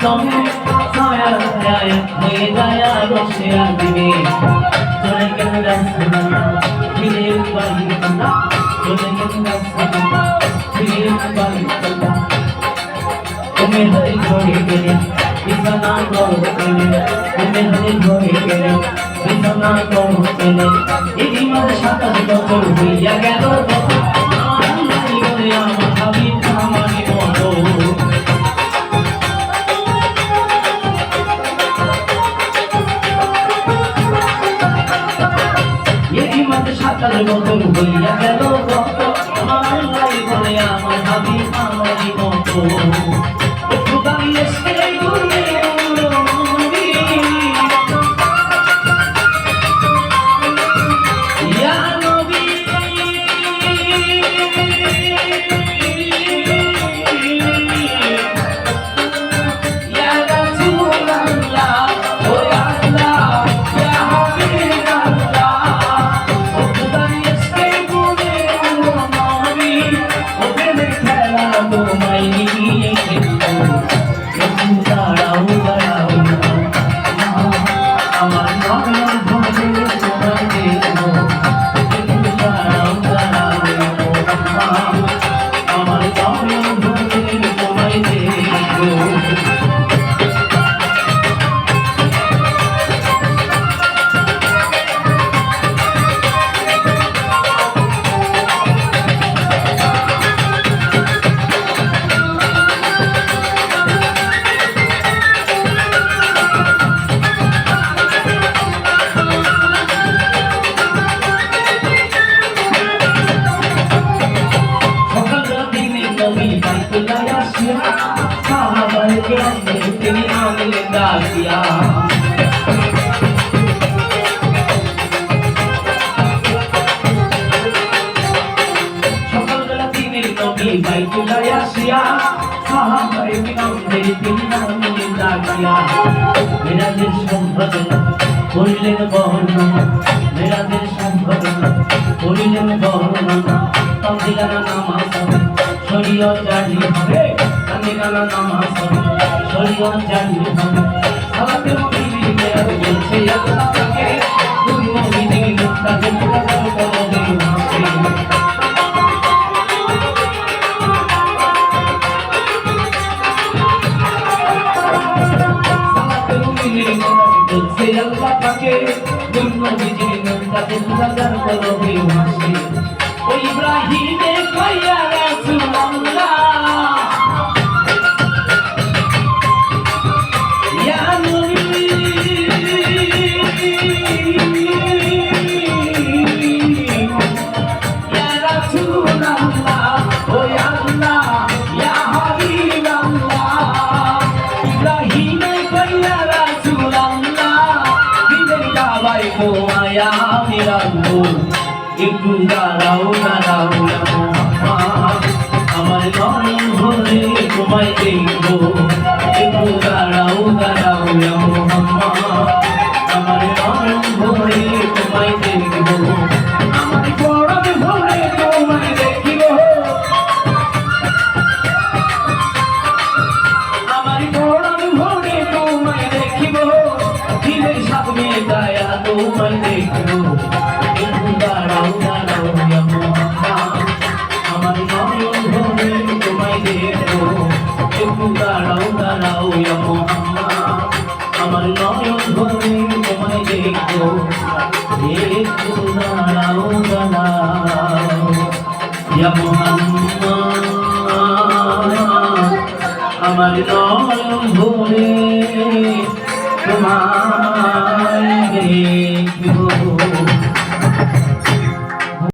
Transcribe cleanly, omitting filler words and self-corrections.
তুমি ছায়া ছায়া হয়ে যায় রসে দিবে চলে গেল রাস্তা ফিরে বাড়ি না চলে গেল রাস্তা ফিরে বাড়ি তুমি হয়ে ঘরে গেলে বিছানা করো গেলে তুমি হয়ে ঘরে গেলে বিছানা করো গেলে এই মাঝে 27 বছর হইয়া গেল আমার ভাবি আমার মতো এই মাঝে 27 বছর হইয়া গেল আমার লাই বলে আমার ভাবি আমার মতো তিনি আনলেন ডাকিয়া সকালবেলা তিনি নবী বাইতুল্লাহে আসিয়া সাহাবায়ে কিরামদের তিনি আনলেন ডাকিয়া মিরাজের সম্বোধনা করিলেন বর্ণনা মিরাজের সম্বোধনা করিলেন বর্ণনা তাওহিদের নামাজ শরীয়ত জারি হবে তাওহিদের নামাজ শরীয়ত জারি হবে সালাতে মুমিনে বলছে আল্লাহ তাকে তুমি মুমিনে মুত্তাকি মুতাকার করো হাসি সালাতে মুমিনে বলছে আল্লাহ তাকে তুমি মুমিনে মুত্তাকি মুতাকার করো হাসি ও ইব্রাহিমে কইয়া রাসূলুল্লাহ একটু দাঁড়াও দাঁড়াও আমার নয়ন ভরে তোমায় দেখবো একটু দাঁড়াও দাঁড়াও আমার নয়ন ভরে তোমায় দেখবো আমার পরম ভরে তোমায় দেখিব আমার পরম ভরে তোমায় দেখিব দিলের সামনে দয়া তোমায় দেখবো আমার নয়ন ভরে তোমায় দেখবো একটু দাঁড়াও দাঁড়াও ইয়া মুহাম্মদ আমার নয়ন ভরে তোমায়